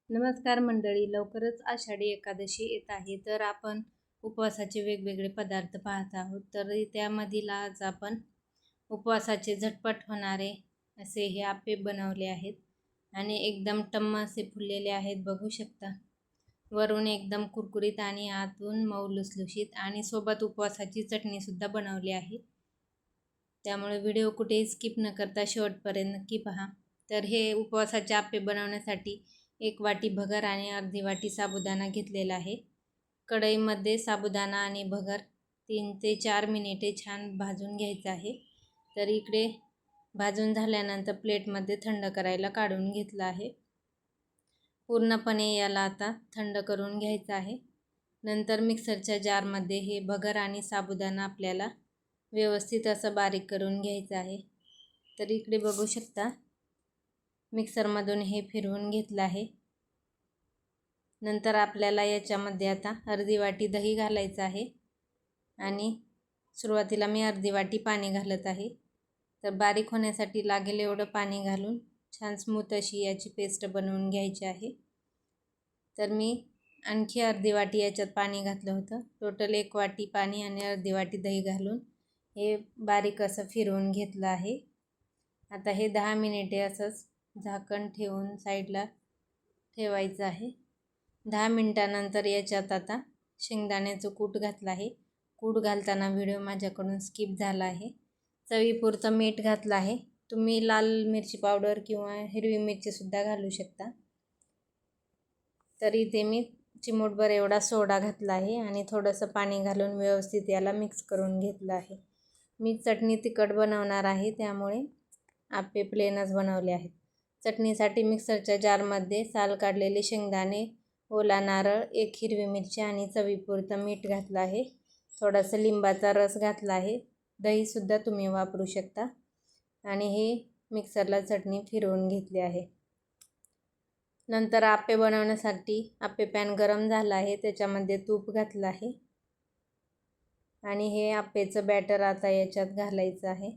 नमस्कार मंडळी, लवकरच आषाढी एकादशी येत आहे. तर आपण उपवासाचे वेगवेगळे पदार्थ पाहत आहोत. तर त्यामधील आज आपण उपवासाचे झटपट होणारे असे हे आप्पे बनवले आहेत आणि एकदम टम्म असे फुललेले आहेत, बघू शकता. वरून एकदम कुरकुरीत आणि आतून मऊ लुसलुशीत आणि सोबत उपवासाची चटणी सुद्धा बनवली आहे. त्यामुळे व्हिडिओ कुठेही स्किप न करता शेवटपर्यंत नक्की पहा. तर हे उपवासाचे आप्पे बनवण्यासाठी 1 वाटी भगर आणि अर्धी वाटी साबुदाणा घेतलेला आहे. कढईमध्ये साबुदाणा आणि भगर 3 ते 4 मिनिटे छान भाजून घ्यायचं आहे. तर इकडे भाजून झाल्यानंतर प्लेटमध्ये थंड करायला काढून घेतलं आहे. पूर्णपणे याला आता थंड करून घ्यायचं आहे. नंतर मिक्सरच्या जारमध्ये हे भगर आणि साबुदाणा आपल्याला व्यवस्थित असं बारीक करून घ्यायचं आहे. तर इकडे बघू शकता, मिक्सरमधून हे फिरवून घेतलं आहे. नंतर आपल्याला याच्यामध्ये आता अर्धी वाटी दही घालायचं आहे आणि सुरुवातीला मी अर्धी वाटी पाणी घालत आहे. तर बारीक होण्यासाठी लागेल एवढं पाणी घालून छान स्मूथ अशी याची पेस्ट बनवून घ्यायची आहे. तर मी आणखी अर्धी वाटी याच्यात पाणी घातलं होतं. टोटल 1 वाटी पाणी आणि अर्धी वाटी दही घालून हे बारीक असं फिरवून घेतलं आहे. आता हे 10 मिनिटे असंच झाकण ठेवून साईडला ठेवायचं आहे. 10 मिनिटानंतर याच्यात आता शेंगदाण्याचं कूट घातलं आहे. कूट घालताना व्हिडिओ माझ्याकडून स्किप झाला आहे. चवीपुरतं मीठ घातलं आहे. तुम्ही लाल मिरची पावडर किंवा हिरवी मिरचीसुद्धा घालू शकता. तर इथे मी चिमूटभर एवढा सोडा घातला आहे आणि थोडंसं पाणी घालून व्यवस्थित याला मिक्स करून घेतलं आहे. मी चटणी तिखट बनवणार आहे, त्यामुळे आप्पे प्लेनच बनवले आहेत. चटणीसाठी मिक्सरच्या जारमध्ये साल काढलेले शेंगदाणे, ओला नारळ, 1 हिरवी मिरची आणि चवीपुरतं मीठ घातलं आहे. थोडासा लिंबाचा रस घातला आहे. दहीसुद्धा तुम्ही वापरू शकता आणि हे मिक्सरला चटणी फिरवून घेतली आहे. नंतर आप्पे बनवण्यासाठी आप्पे पॅन गरम झाला आहे, त्याच्यामध्ये तूप घातलं आहे आणि हे आप्पेचं बॅटर आता याच्यात घालायचं आहे.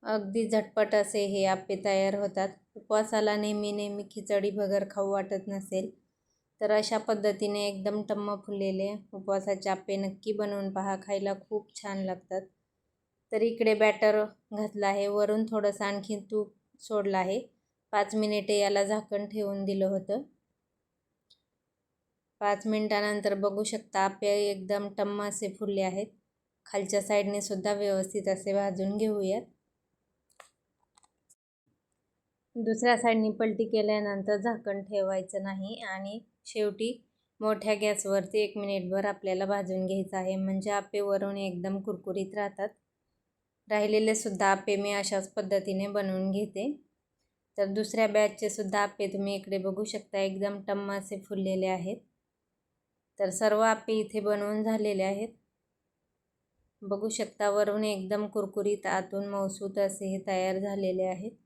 अगदी झटपट असे हे आप्पे तयार होतात. उपवासाला नेहमी खिचडी भगर खाऊ वाटत नसेल तर अशा पद्धतीने एकदम टम्म फुललेले उपवासाचे आप्पे नक्की बनवून पहा, खायला खूप छान लागतात. तर इकडे बॅटर घातलं आहे, वरून थोडंसं आणखी तूप सोडलं आहे. 5 मिनिटे याला झाकण ठेवून दिलं होतं. 5 मिनिटानंतर बघू शकता आप्पे एकदम टम्म असे फुलले आहेत. खालच्या साईडने सुद्धा व्यवस्थित असे भाजून घेऊयात. दुसऱ्या साईडनी पलटी केल्यानंतर झाकण ठेवायचं नाही आणि शेवटी मोठ्या गॅसवरती 1 मिनिटभर आपल्याला भाजून घ्यायचं आहे, म्हणजे आप्पे वरून एकदम कुरकुरीत राहतात. राहिलेले सुद्धा आप्पे मी अशाच पद्धतीने बनवून घेते. तर दुसऱ्या बॅचचे सुद्धा आप्पे तुम्ही इकडे बघू शकता, एकदम टम्म असे फुललेले आहेत. तर सर्व आप्पे इथे बनवून झालेले आहेत. बघू शकता, वरून एकदम कुरकुरीत, आतून मऊसूत असे हे तयार झालेले आहेत.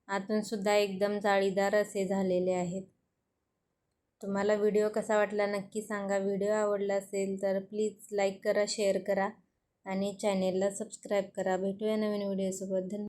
आतून सुद्धा एकदम जाळीदार असे झालेले आहेत. तुम्हाला व्हिडिओ कसा वाटला नक्की सांगा. व्हिडिओ आवडला असेल तर प्लीज लाईक करा, शेअर करा आणि चॅनेलला सबस्क्राईब करा. भेटूया नवीन व्हिडिओसोबत. धन्यवाद.